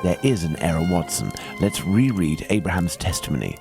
There is an error, Watson. Let's reread Abraham's testimony.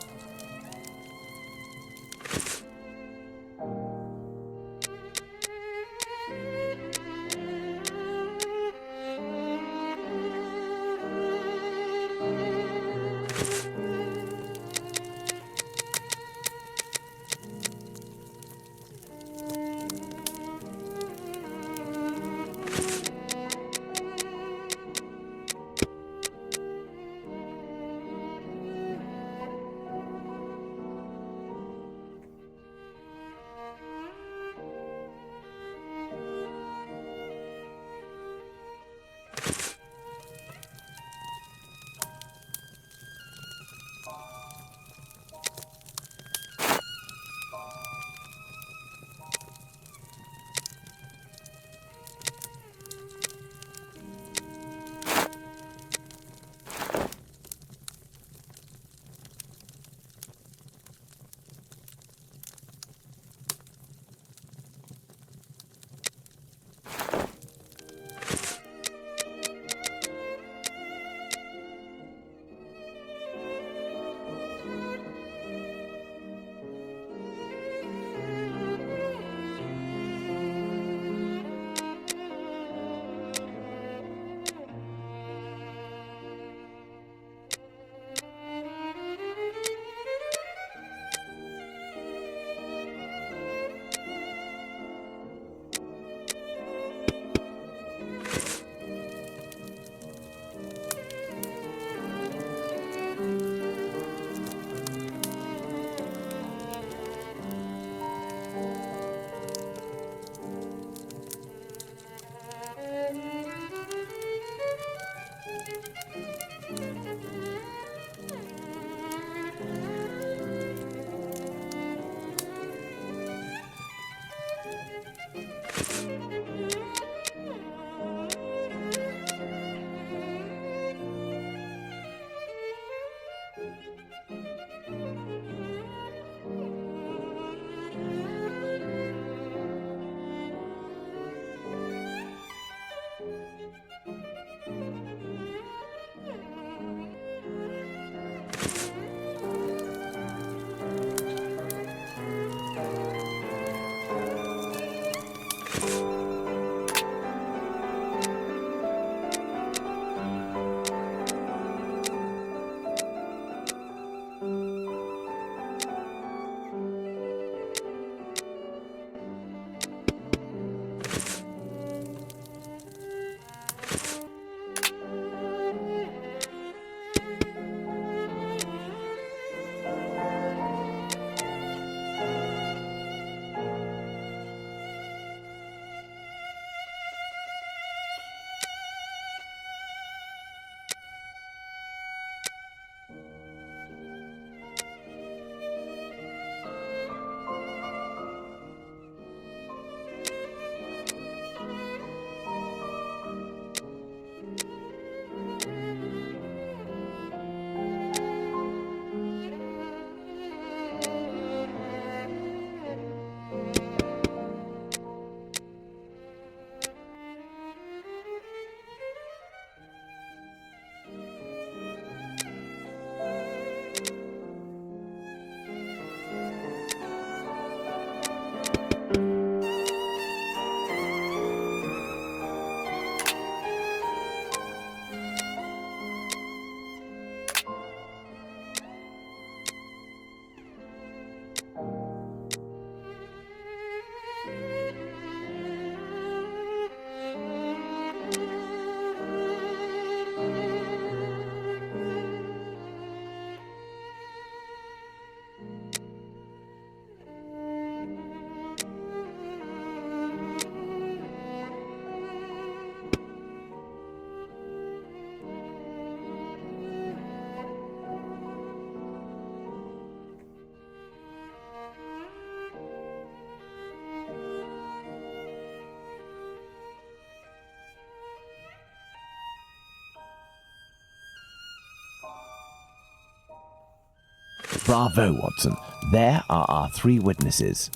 Bravo, Watson. There are our 3 witnesses.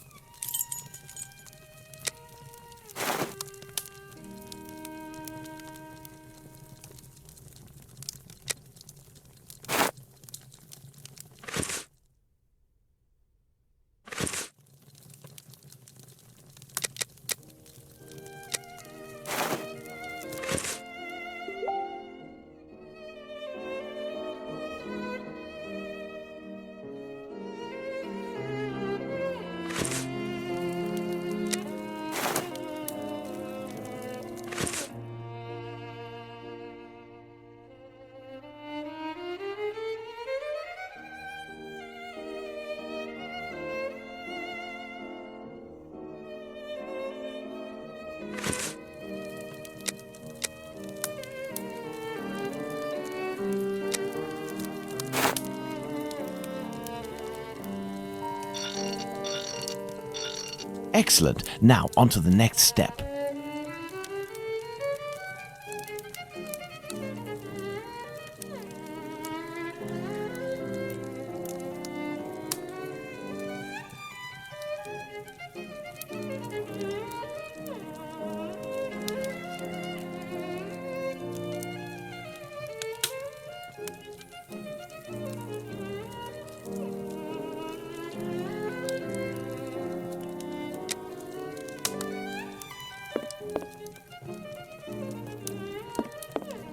Excellent. Now, on to the next step.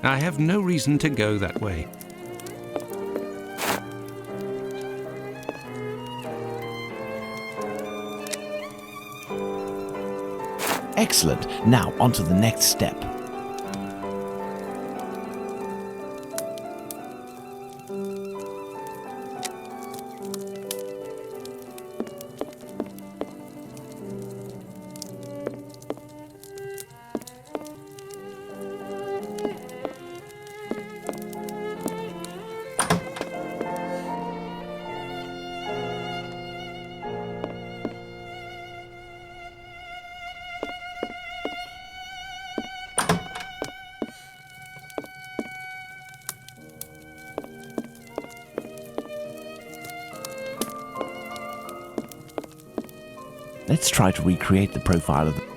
I have no reason to go that way. Excellent. Now, on to the next step. Let's try to recreate the profile of the...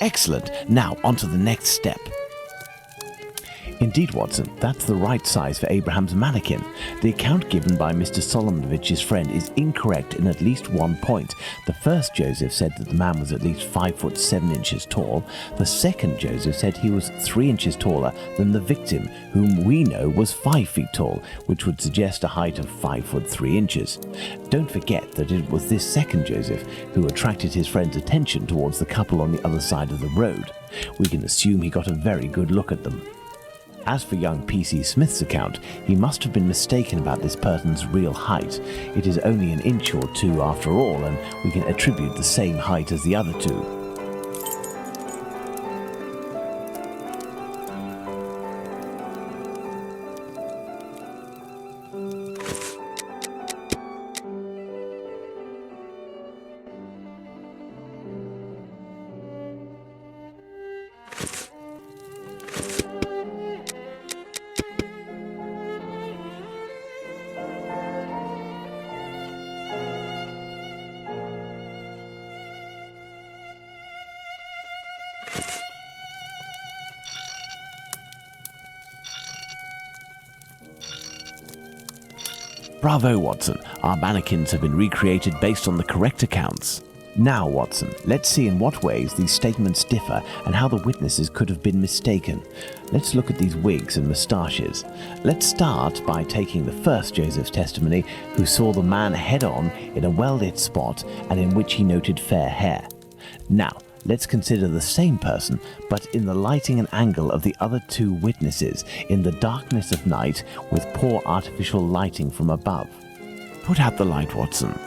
Excellent. Now, on to the next step. Indeed, Watson, that's the right size for Abraham's mannequin. The account given by Mr. Solomonovich's friend is incorrect in at least one point. The first Joseph said that the man was at least 5 foot 7 inches tall. The second Joseph said he was 3 inches taller than the victim, whom we know was 5 feet tall, which would suggest a height of 5 foot 3 inches. Don't forget that it was this second Joseph who attracted his friend's attention towards the couple on the other side of the road. We can assume he got a very good look at them. As for young P.C. Smith's account, he must have been mistaken about this person's real height. It is only an inch or two after all, and we can attribute the same height as the other two. Bravo, Watson. Our mannequins have been recreated based on the correct accounts. Now, Watson, let's see in what ways these statements differ and how the witnesses could have been mistaken. Let's look at these wigs and moustaches. Let's start by taking the first Joseph's testimony, who saw the man head-on in a well-lit spot and in which he noted fair hair. Now, let's consider the same person, but in the lighting and angle of the other two witnesses, in the darkness of night with poor artificial lighting from above. Put out the light, Watson.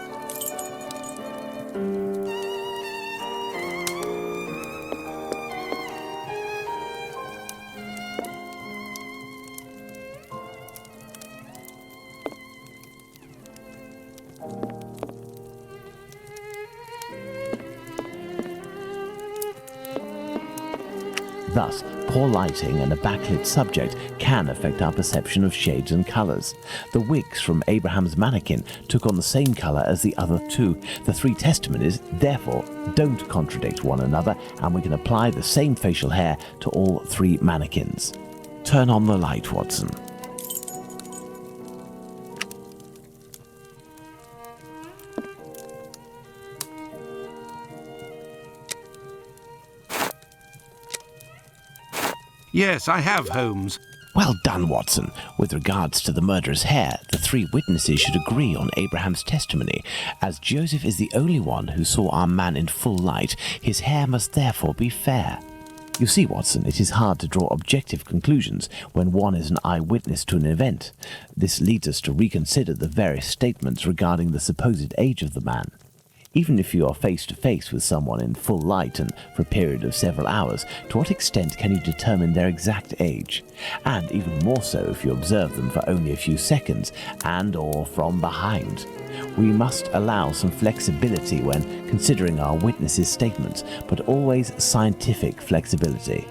Thus, poor lighting and a backlit subject can affect our perception of shades and colours. The wigs from Abraham's mannequin took on the same colour as the other two. The three testimonies, therefore, don't contradict one another, and we can apply the same facial hair to all three mannequins. Turn on the light, Watson. Yes, I have, Holmes. Well done, Watson. With regards to the murderer's hair, the three witnesses should agree on Abraham's testimony. As Joseph is the only one who saw our man in full light, his hair must therefore be fair. You see, Watson, it is hard to draw objective conclusions when one is an eyewitness to an event. This leads us to reconsider the various statements regarding the supposed age of the man. Even if you are face to face with someone in full light and for a period of several hours, to what extent can you determine their exact age? And even more so if you observe them for only a few seconds and or from behind. We must allow some flexibility when considering our witnesses' statements, but always scientific flexibility.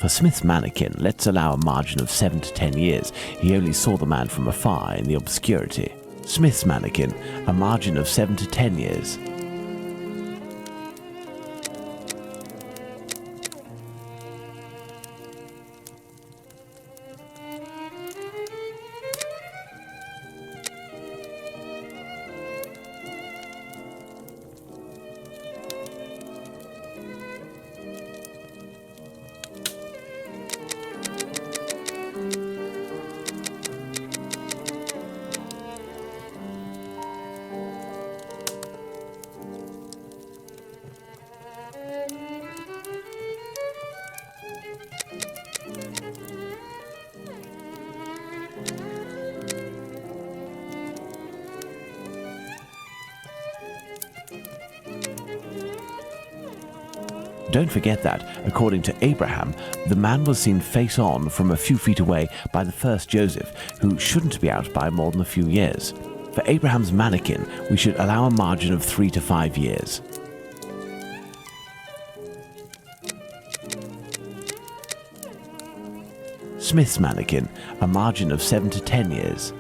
For Smith's mannequin, let's allow a margin of 7 to 10 years. He only saw the man from afar in the obscurity. Smith's mannequin, a margin of 7 to 10 years. Don't forget that, according to Abraham, the man was seen face on from a few feet away by the first Joseph, who shouldn't be out by more than a few years. For Abraham's mannequin, we should allow a margin of 3 to 5 years. Smith's mannequin, a margin of 7 to 10 years.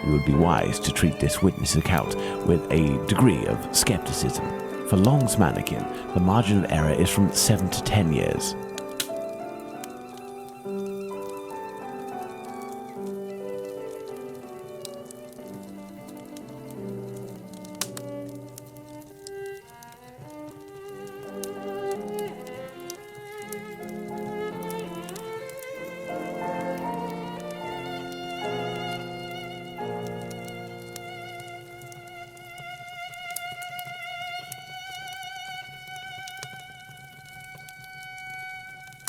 We would be wise to treat this witness account with a degree of skepticism. For Long's mannequin, the margin of error is from 7 to 10 years.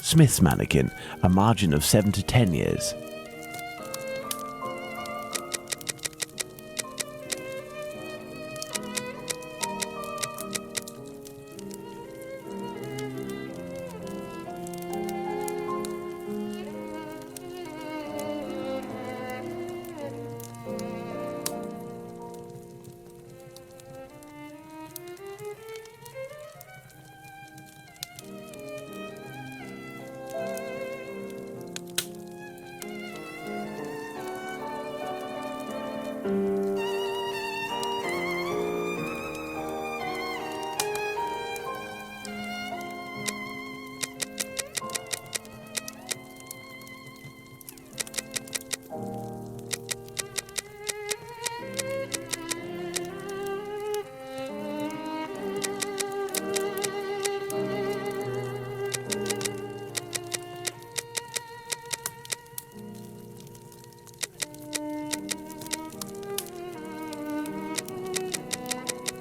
Smith's mannequin, a margin of 7 to 10 years.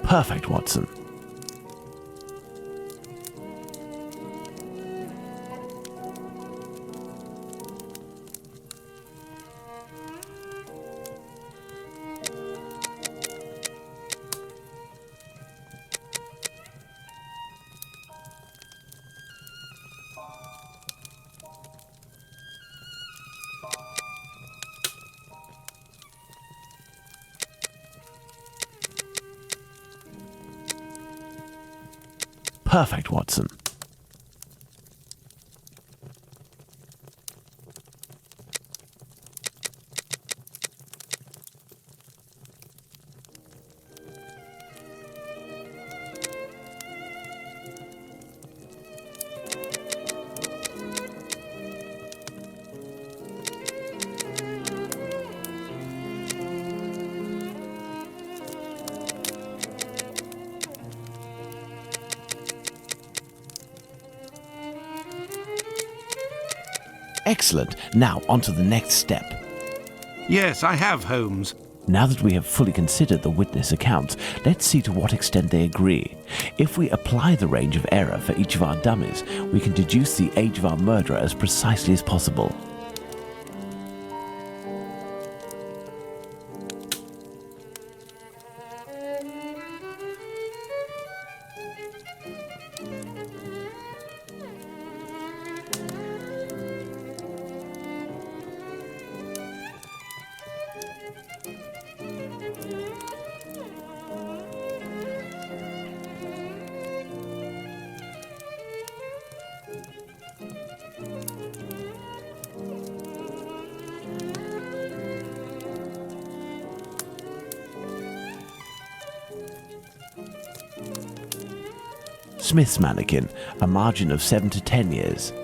Perfect, Watson. Perfect, Watson. Excellent. Now, on to the next step. Yes, I have, Holmes. Now that we have fully considered the witness accounts, let's see to what extent they agree. If we apply the range of error for each of our dummies, we can deduce the age of our murderer as precisely as possible. Smith's mannequin, a margin of 7 to 10 years.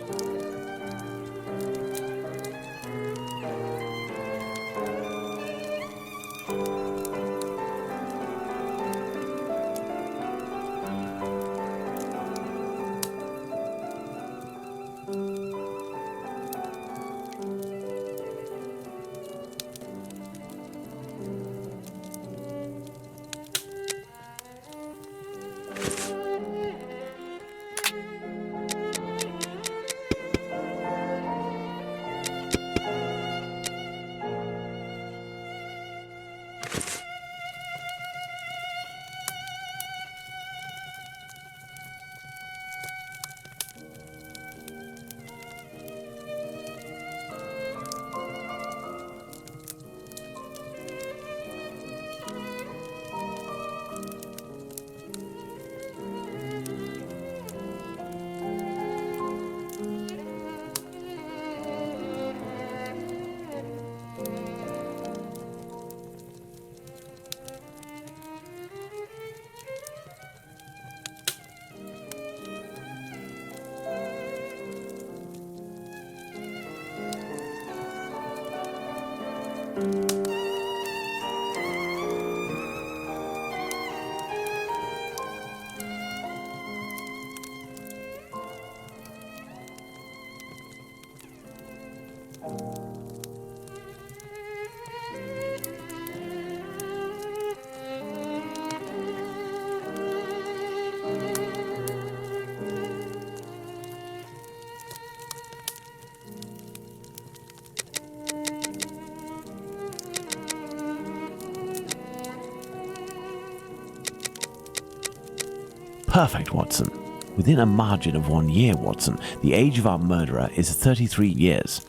Perfect, Watson. Within a margin of 1 year, Watson, the age of our murderer is 33 years.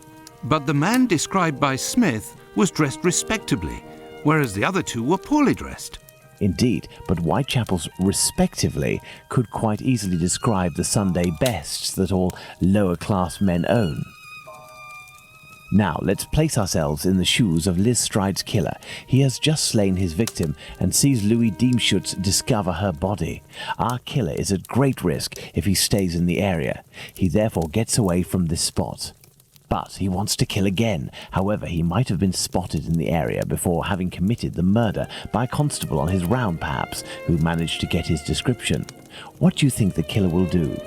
But the man described by Smith was dressed respectably, whereas the other two were poorly dressed. Indeed, but Whitechapel's respectively could quite easily describe the Sunday bests that all lower-class men own. Now, let's place ourselves in the shoes of Liz Stride's killer. He has just slain his victim and sees Louis Diemschutz discover her body. Our killer is at great risk if he stays in the area. He therefore gets away from this spot. But he wants to kill again. However, he might have been spotted in the area before having committed the murder by a constable on his round, perhaps, who managed to get his description. What do you think the killer will do?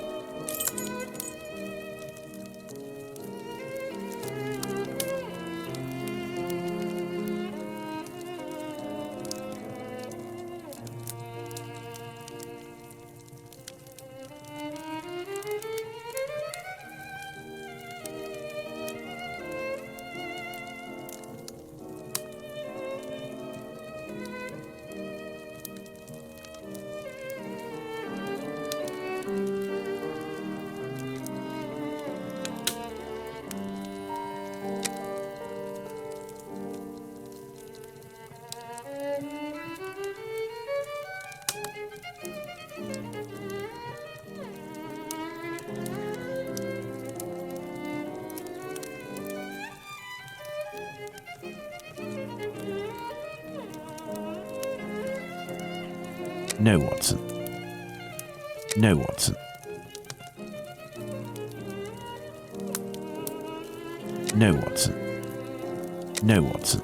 No, Watson. No, Watson. No, Watson. No, Watson.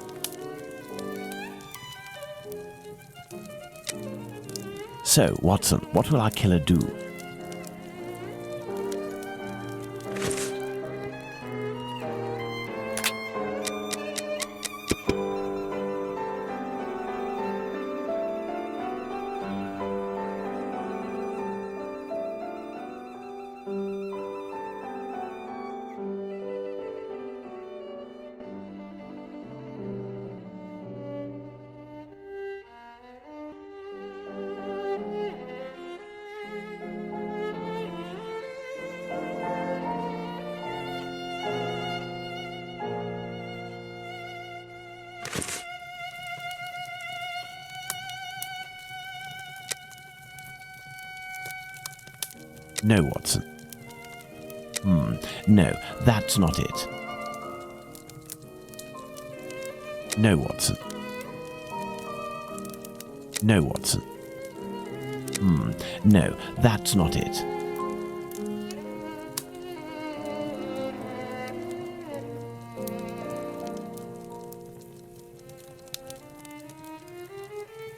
So, Watson, what will our killer do? No, Watson. No, that's not it. No, Watson. No, Watson. No, that's not it.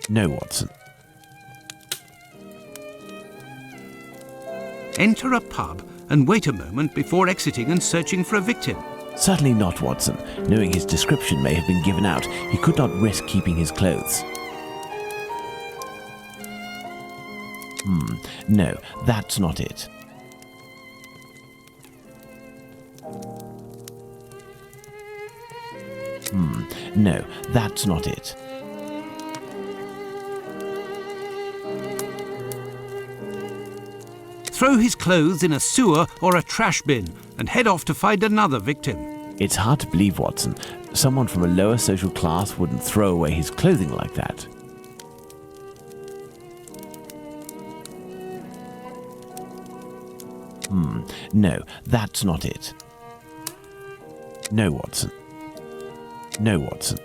No, Watson. Enter a pub and wait a moment before exiting and searching for a victim. Certainly not, Watson. Knowing his description may have been given out, he could not risk keeping his clothes. No, that's not it. No, that's not it. Throw his clothes in a sewer or a trash bin and head off to find another victim. It's hard to believe, Watson. Someone from a lower social class wouldn't throw away his clothing like that. No, that's not it. No, Watson. No, Watson.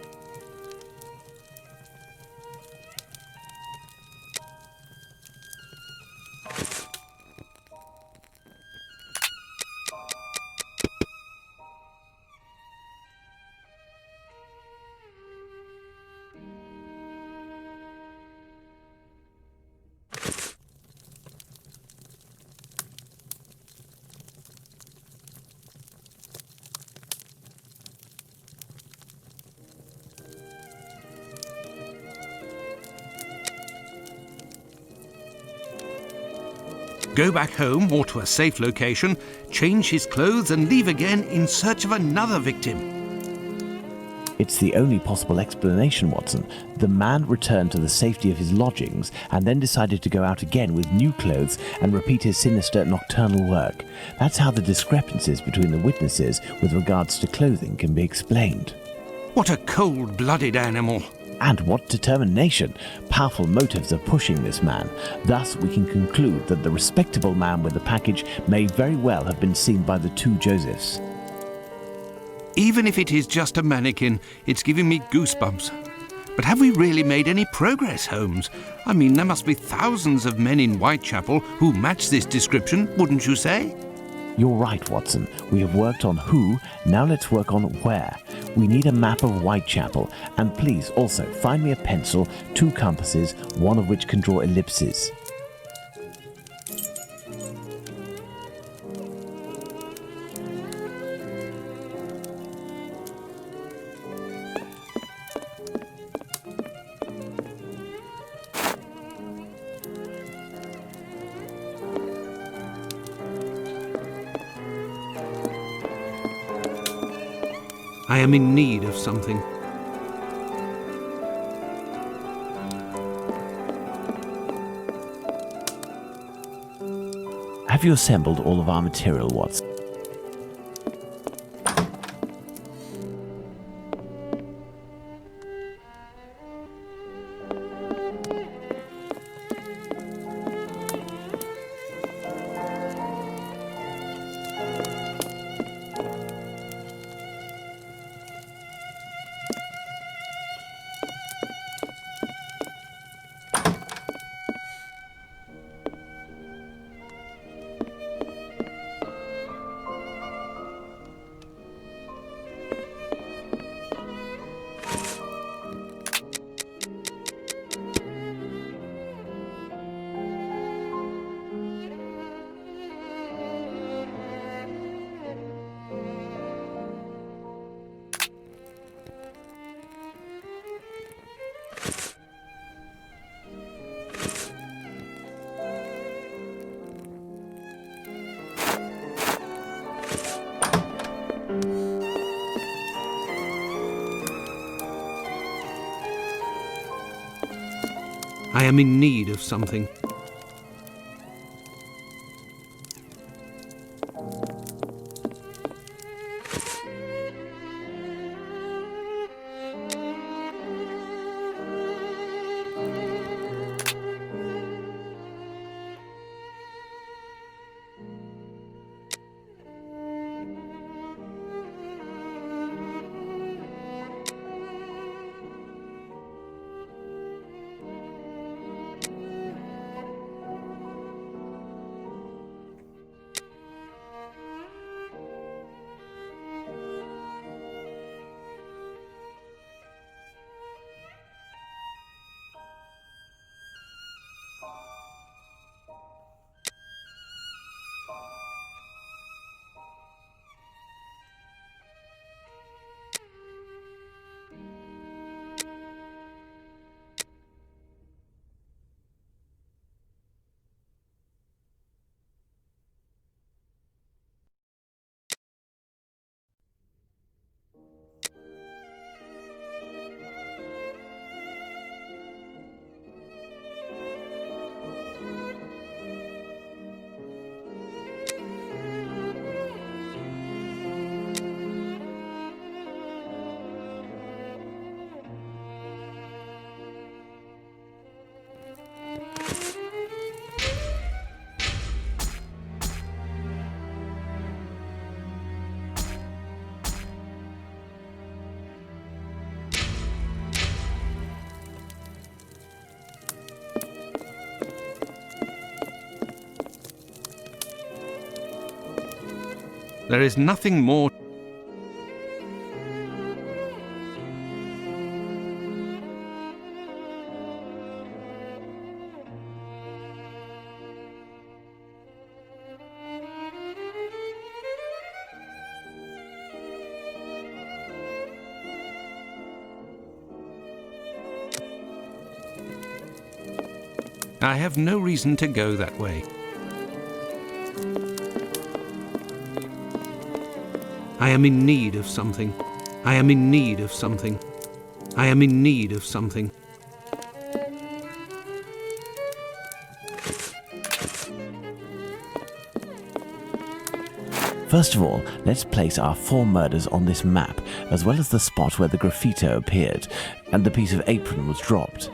go back home or to a safe location, change his clothes and leave again in search of another victim. It's the only possible explanation, Watson. The man returned to the safety of his lodgings and then decided to go out again with new clothes and repeat his sinister nocturnal work. That's how the discrepancies between the witnesses with regards to clothing can be explained. What a cold-blooded animal! And what determination! Powerful motives are pushing this man. Thus, we can conclude that the respectable man with the package may very well have been seen by the two Josephs. Even if it is just a mannequin, it's giving me goosebumps. But have we really made any progress, Holmes? I mean, there must be thousands of men in Whitechapel who match this description, wouldn't you say? You're right, Watson. We have worked on who, now let's work on where. We need a map of Whitechapel, and please also find me a pencil, 2 compasses, one of which can draw ellipses. I am in need of something. Have you assembled all of our material, Watson? I am in need of something. There is nothing more. I have no reason to go that way. I am in need of something. I am in need of something. I am in need of something. First of all, let's place our 4 murders on this map, as well as the spot where the graffito appeared and the piece of apron was dropped.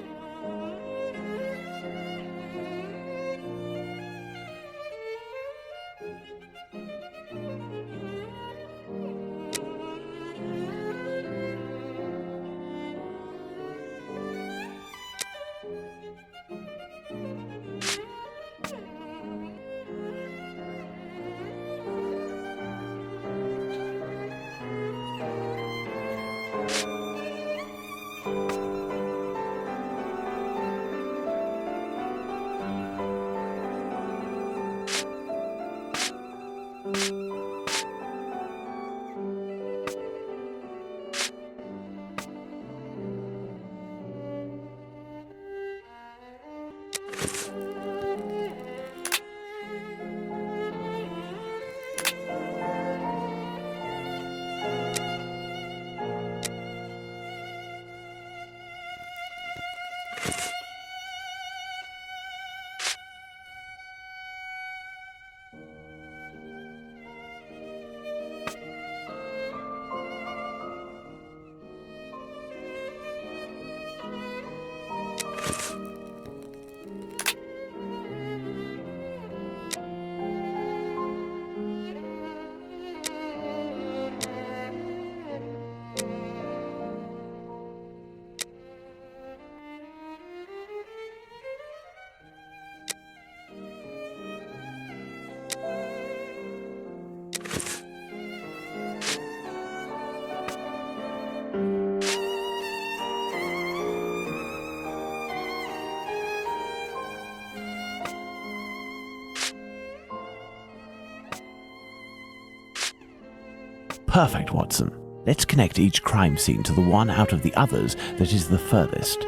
Perfect, Watson. Let's connect each crime scene to the one out of the others that is the furthest.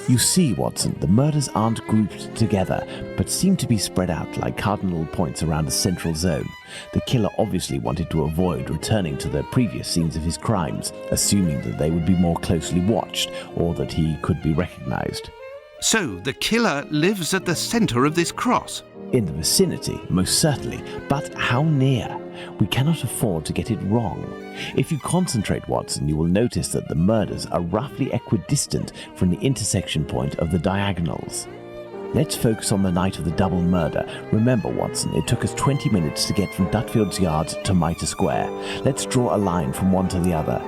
You see, Watson, the murders aren't grouped together, but seem to be spread out like cardinal points around a central zone. The killer obviously wanted to avoid returning to the previous scenes of his crimes, assuming that they would be more closely watched, or that he could be recognized. So, the killer lives at the centre of this cross? In the vicinity, most certainly, but how near? We cannot afford to get it wrong. If you concentrate, Watson, you will notice that the murders are roughly equidistant from the intersection point of the diagonals. Let's focus on the night of the double murder. Remember, Watson, it took us 20 minutes to get from Dutfield's Yard to Mitre Square. Let's draw a line from one to the other.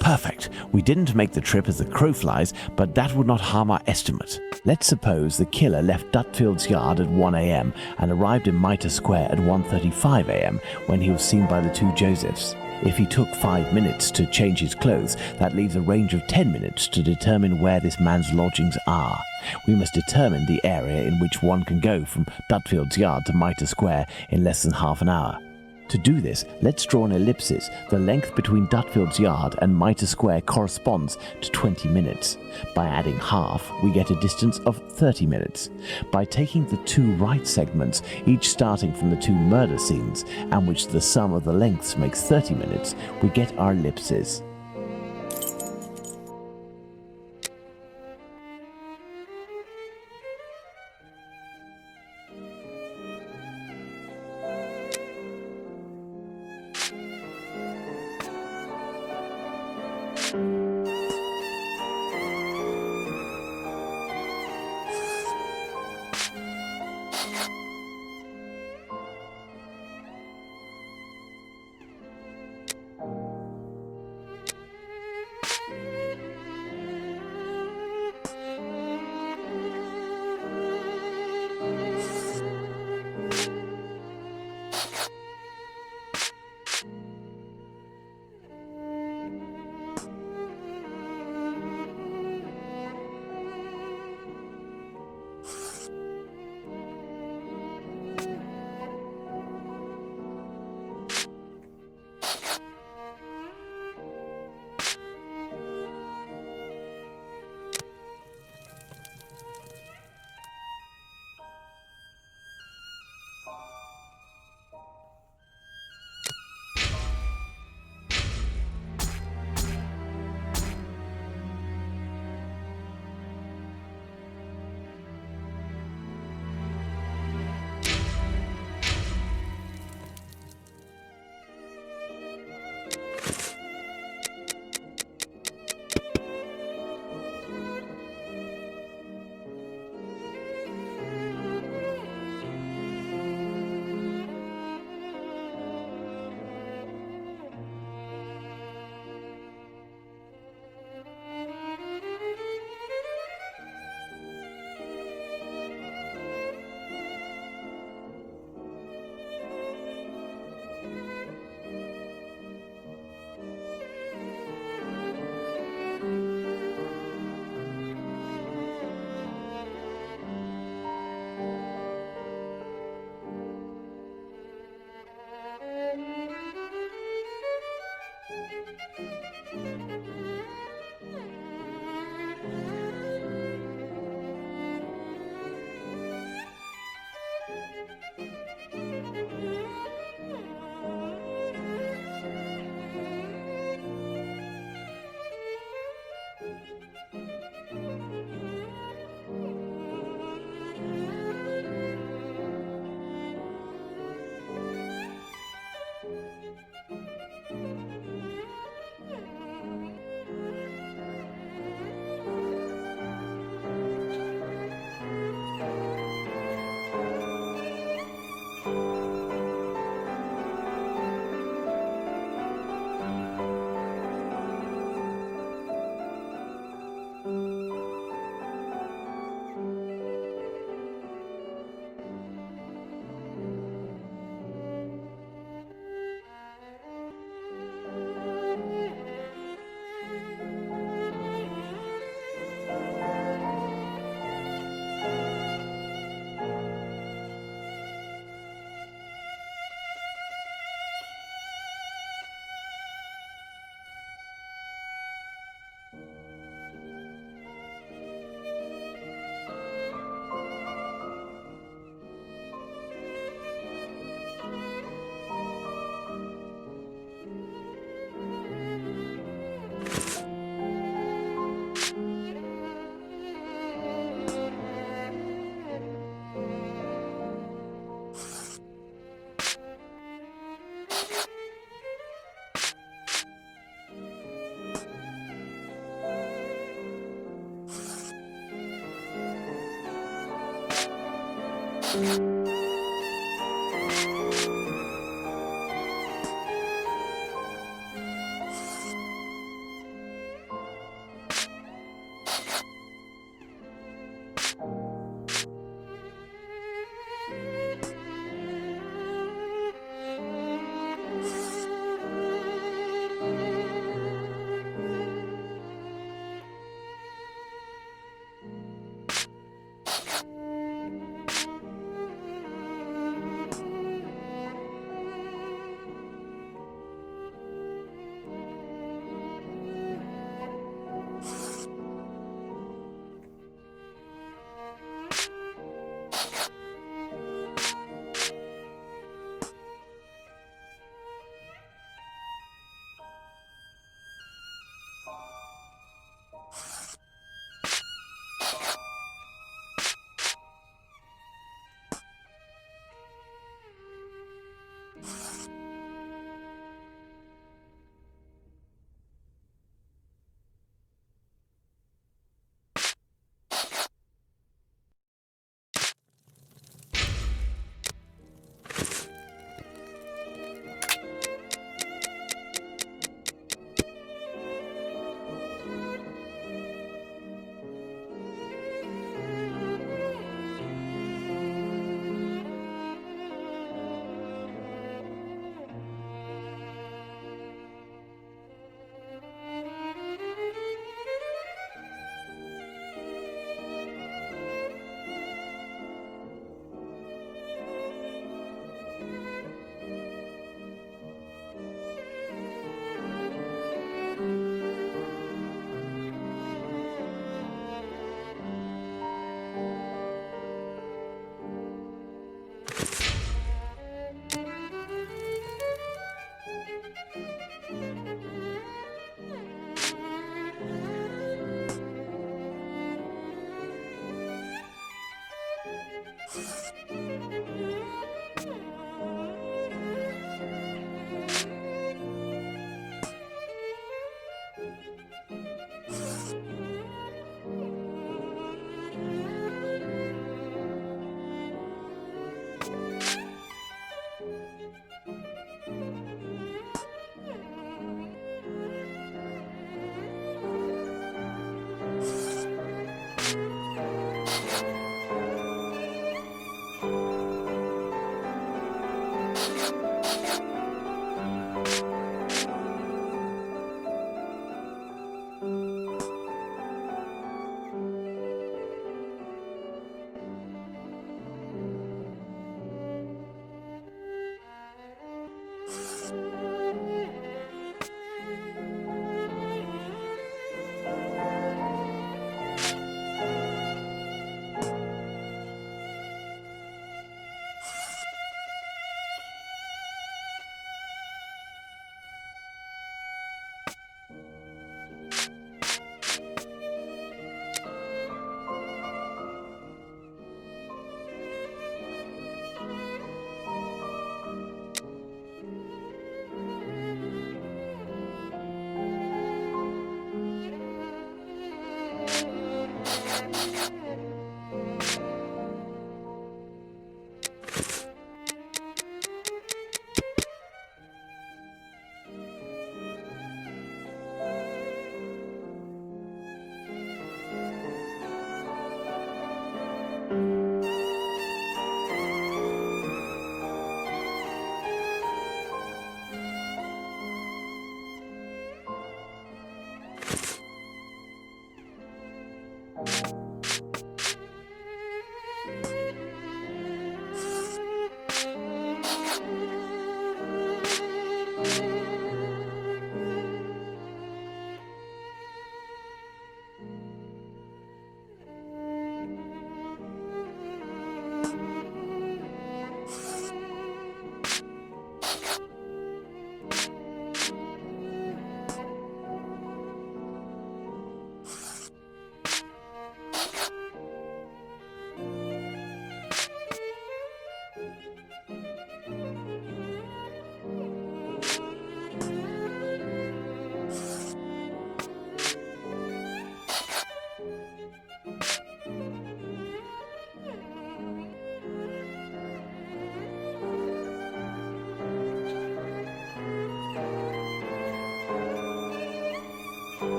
Perfect. We didn't make the trip as the crow flies, but that would not harm our estimate. Let's suppose the killer left Dutfield's Yard at 1 a.m. and arrived in Mitre Square at 1:35 a.m. when he was seen by the two Josephs. If he took 5 minutes to change his clothes, that leaves a range of 10 minutes to determine where this man's lodgings are. We must determine the area in which one can go from Dutfield's Yard to Mitre Square in less than half an hour. To do this, let's draw an ellipsis. The length between Dutfield's Yard and Mitre Square corresponds to 20 minutes. By adding half, we get a distance of 30 minutes. By taking the two right segments, each starting from the two murder scenes, and which the sum of the lengths makes 30 minutes, we get our ellipses.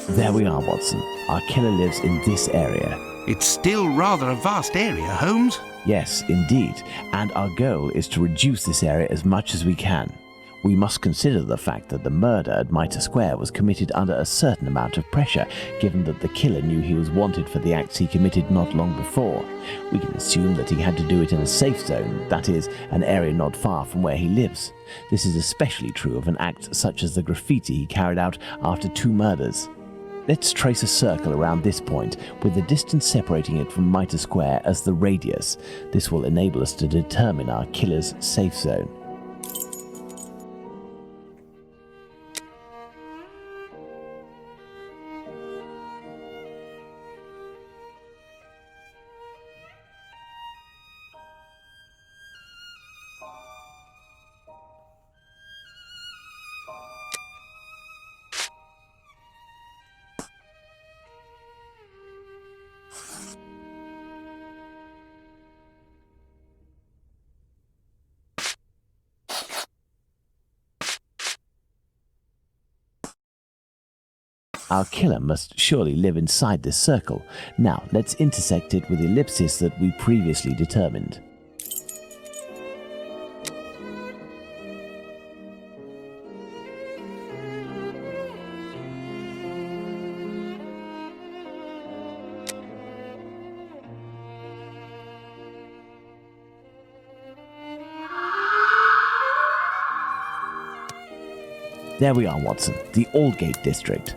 There we are, Watson. Our killer lives in this area. It's still rather a vast area, Holmes. Yes, indeed, and our goal is to reduce this area as much as we can. We must consider the fact that the murder at Mitre Square was committed under a certain amount of pressure, given that the killer knew he was wanted for the acts he committed not long before. We can assume that he had to do it in a safe zone, that is, an area not far from where he lives. This is especially true of an act such as the graffiti he carried out after 2 murders. Let's trace a circle around this point, with the distance separating it from Mitre Square as the radius. This will enable us to determine our killer's safe zone. Our killer must surely live inside this circle. Now, let's intersect it with the ellipsis that we previously determined. There we are, Watson, the Aldgate district.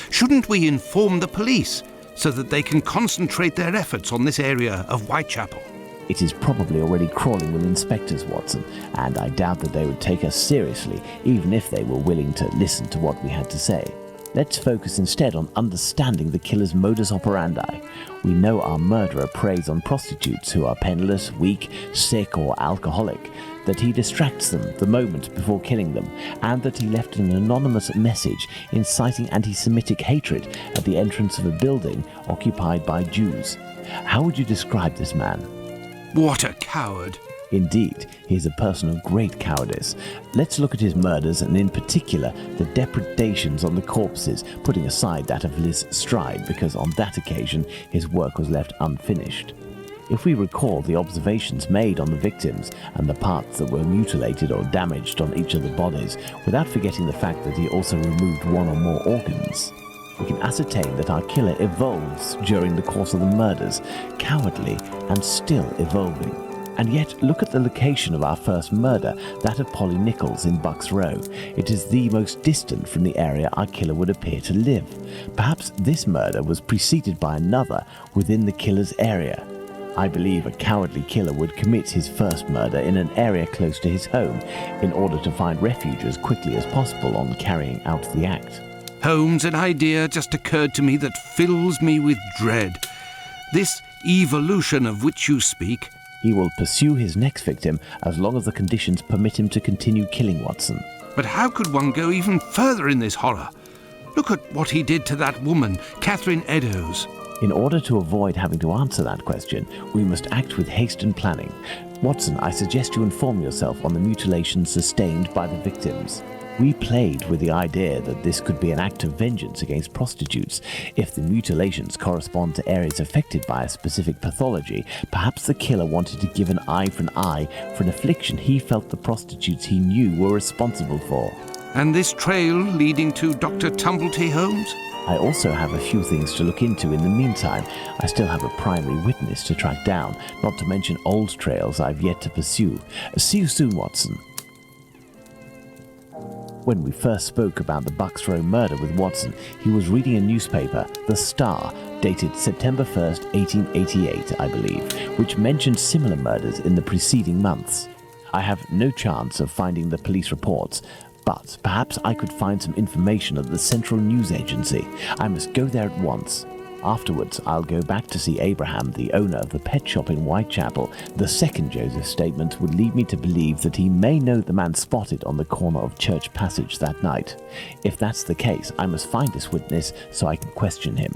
Shouldn't we inform the police so that they can concentrate their efforts on this area of Whitechapel? It is probably already crawling with inspectors, Watson, and I doubt that they would take us seriously, even if they were willing to listen to what we had to say. Let's focus instead on understanding the killer's modus operandi. We know our murderer preys on prostitutes who are penniless, weak, sick, or alcoholic, that he distracts them the moment before killing them, and that he left an anonymous message inciting anti-Semitic hatred at the entrance of a building occupied by Jews. How would you describe this man? What a coward! Indeed, he is a person of great cowardice. Let's look at his murders, and in particular, the depredations on the corpses, putting aside that of Liz Stride, because on that occasion his work was left unfinished. If we recall the observations made on the victims and the parts that were mutilated or damaged on each of the bodies, without forgetting the fact that he also removed 1 or more organs, we can ascertain that our killer evolves during the course of the murders, cowardly and still evolving. And yet, look at the location of our first murder, that of Polly Nichols in Bucks Row. It is the most distant from the area our killer would appear to live. Perhaps this murder was preceded by another within the killer's area. I believe a cowardly killer would commit his first murder in an area close to his home in order to find refuge as quickly as possible on carrying out the act. Holmes, an idea just occurred to me that fills me with dread. This evolution of which you speak. He will pursue his next victim as long as the conditions permit him to continue killing Watson. But how could one go even further in this horror? Look at what he did to that woman, Catherine Eddowes. In order to avoid having to answer that question, we must act with haste and planning. Watson, I suggest you inform yourself on the mutilations sustained by the victims. We played with the idea that this could be an act of vengeance against prostitutes. If the mutilations correspond to areas affected by a specific pathology, perhaps the killer wanted to give an eye for an affliction he felt the prostitutes he knew were responsible for. And this trail leading to Dr. Tumblety, Holmes? I also have a few things to look into in the meantime. I still have a primary witness to track down, not to mention old trails I've yet to pursue. See you soon, Watson. When we first spoke about the Bucks Row murder with Watson, he was reading a newspaper, The Star, dated September 1st, 1888, I believe, which mentioned similar murders in the preceding months. I have no chance of finding the police reports, but perhaps I could find some information at the Central News Agency. I must go there at once. Afterwards, I'll go back to see Abraham, the owner of the pet shop in Whitechapel. The second Joseph's statement would lead me to believe that he may know the man spotted on the corner of Church Passage that night. If that's the case, I must find this witness so I can question him.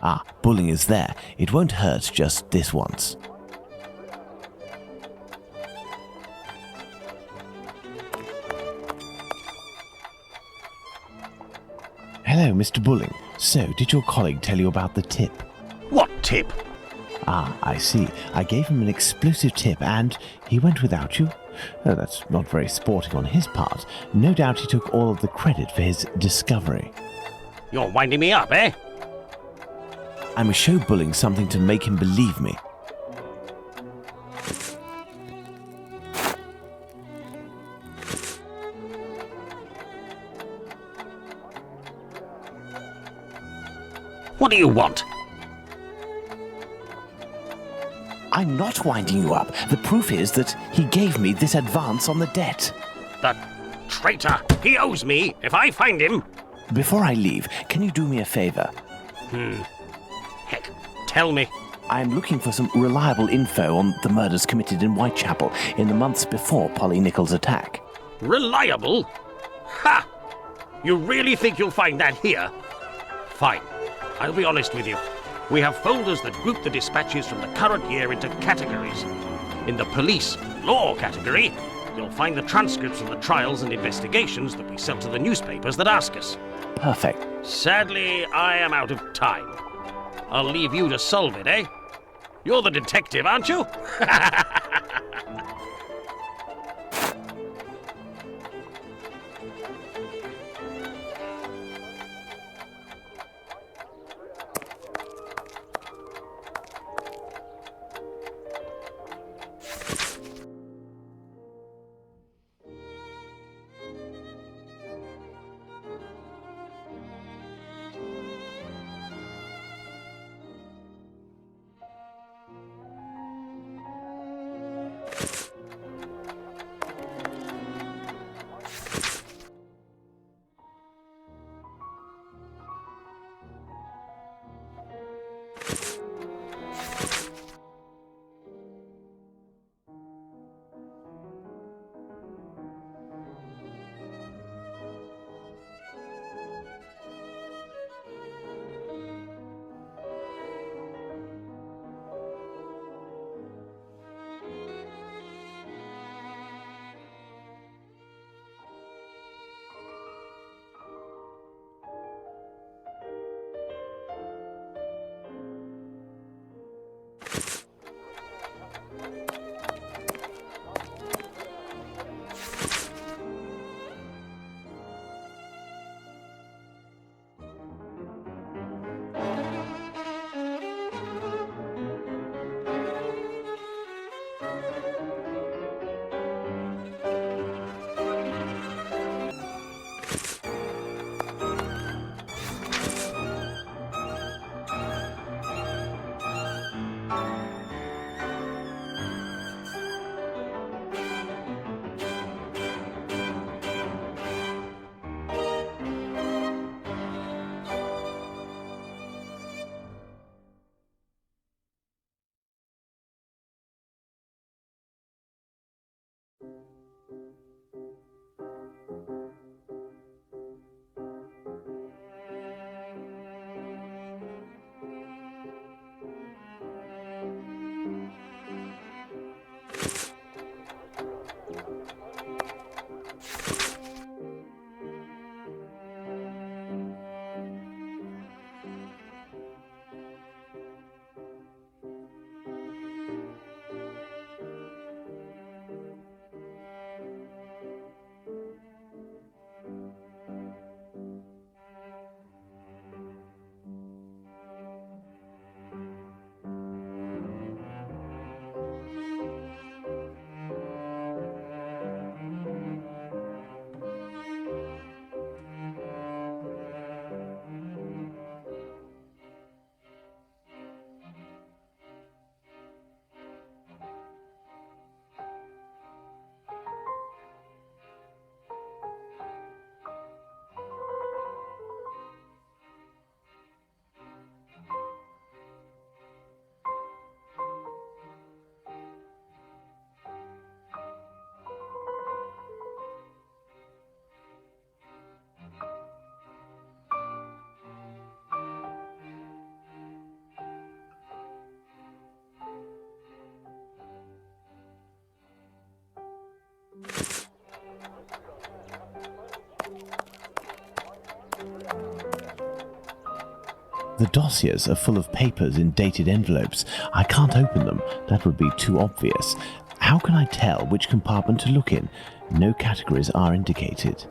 Ah, Bulling is there. It won't hurt just this once. Hello, Mr. Bulling. So, did your colleague tell you about the tip? What tip? Ah, I see. I gave him an explosive tip and he went without you? Oh, that's not very sporting on his part. No doubt he took all of the credit for his discovery. You're winding me up, eh? I must show Bulling something to make him believe me. What do you want? I'm not winding you up. The proof is that he gave me this advance on the debt. The traitor! He owes me if I find him! Before I leave, can you do me a favor? Heck, tell me. I'm looking for some reliable info on the murders committed in Whitechapel in the months before Polly Nichols' attack. Reliable? Ha! You really think you'll find that here? Fine. I'll be honest with you. We have folders that group the dispatches from the current year into categories. In the police law category, you'll find the transcripts of the trials and investigations that we sell to the newspapers that ask us. Perfect. Sadly, I am out of time. I'll leave you to solve it, eh? You're the detective, aren't you? The dossiers are full of papers in dated envelopes. I can't open them. That would be too obvious. How can I tell which compartment to look in? No categories are indicated.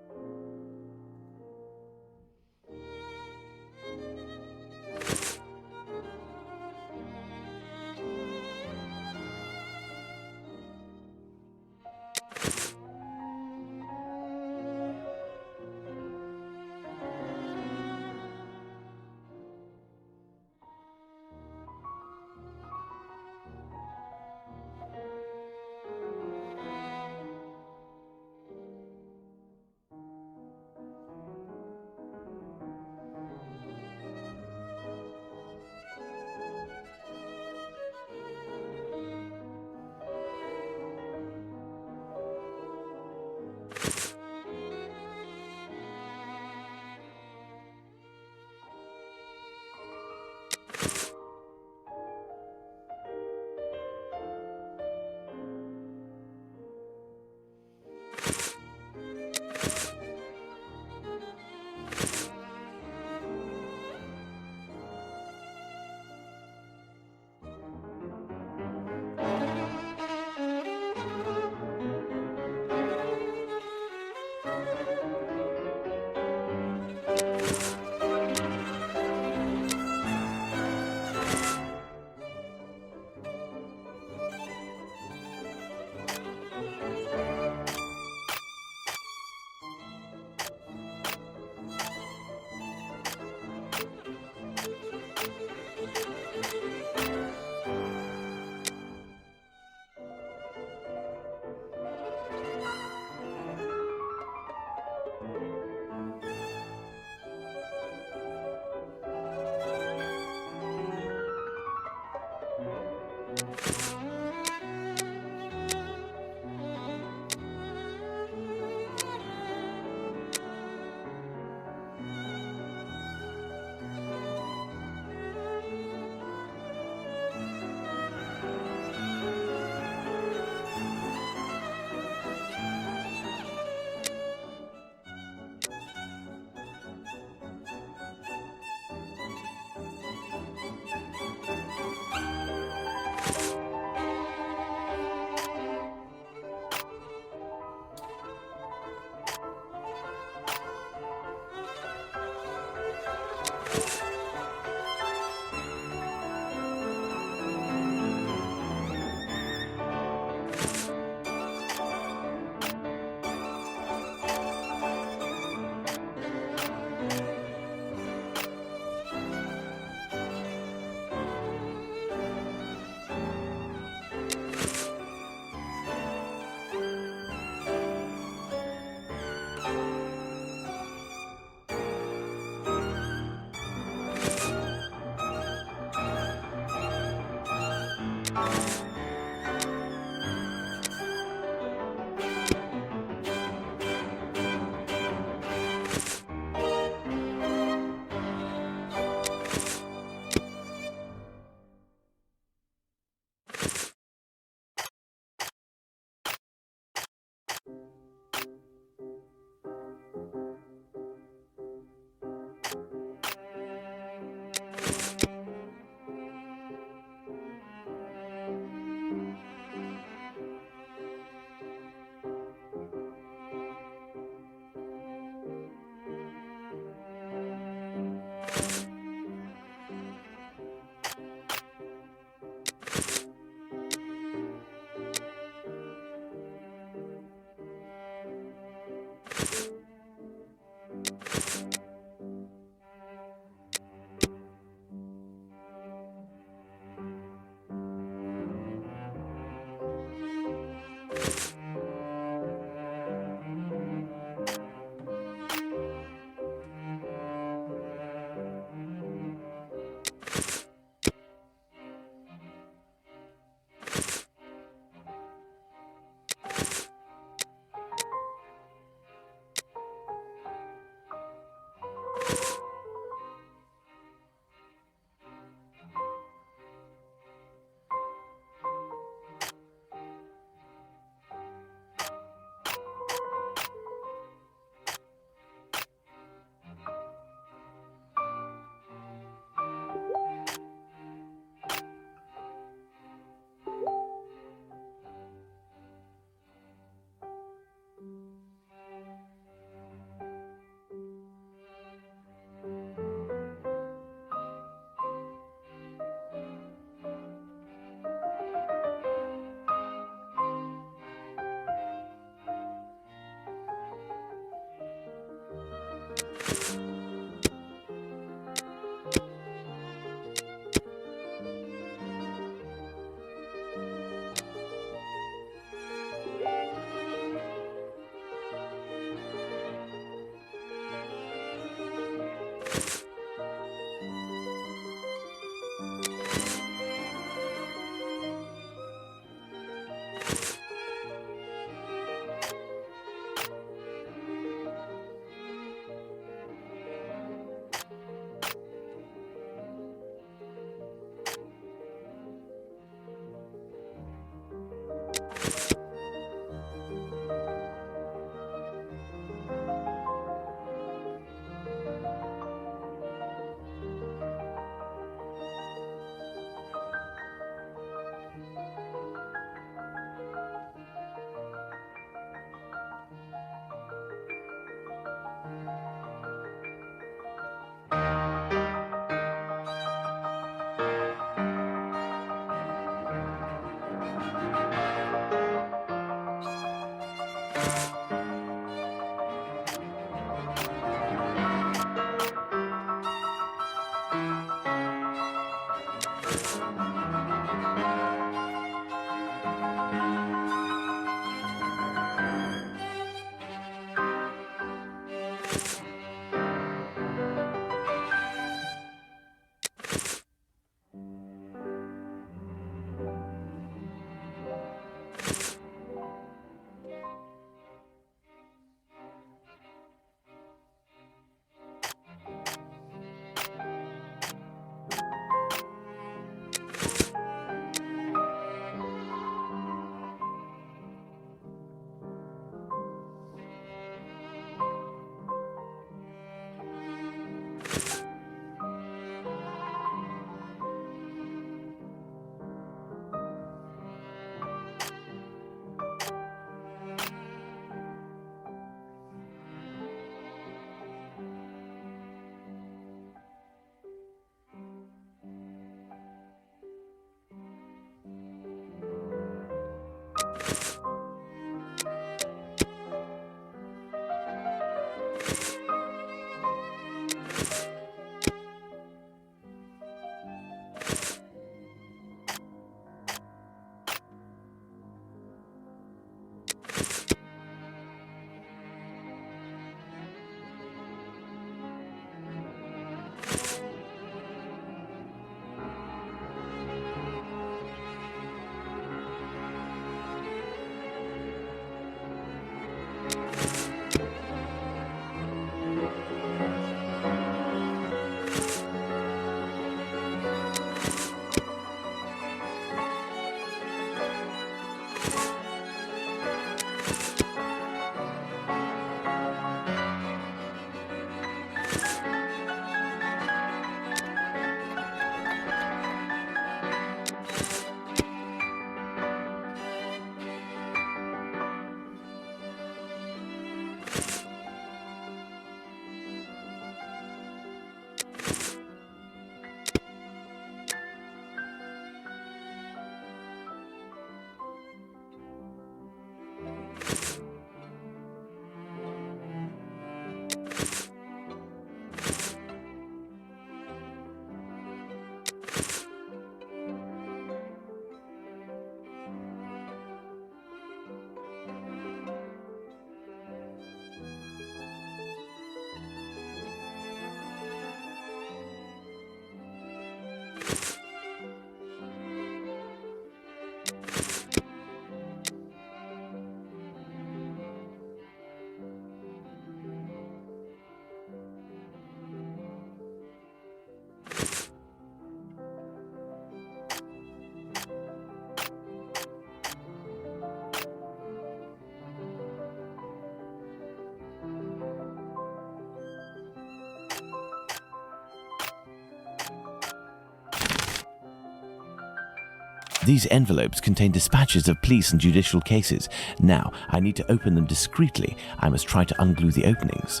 These envelopes contain dispatches of police and judicial cases. Now, I need to open them discreetly. I must try to unglue the openings.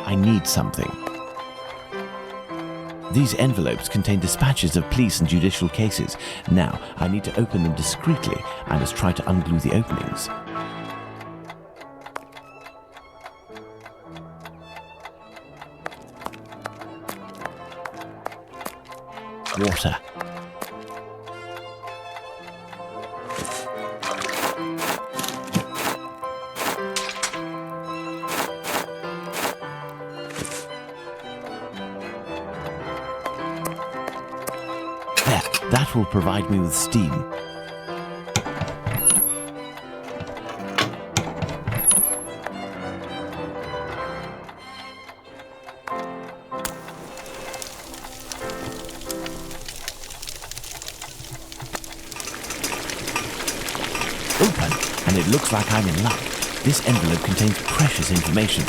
I need something. These envelopes contain dispatches of police and judicial cases. Now, I need to open them discreetly. I must try to unglue the openings. Water. That will provide me with steam. Open, and it looks like I'm in luck. This envelope contains precious information.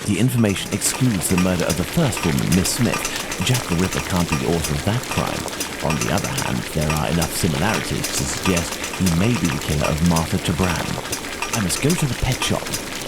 The information excludes the murder of the first woman, Miss Smith. Jack the Ripper can't be the author of that crime. On the other hand, there are enough similarities to suggest he may be the killer of Martha Tabram. I must go to the pet shop.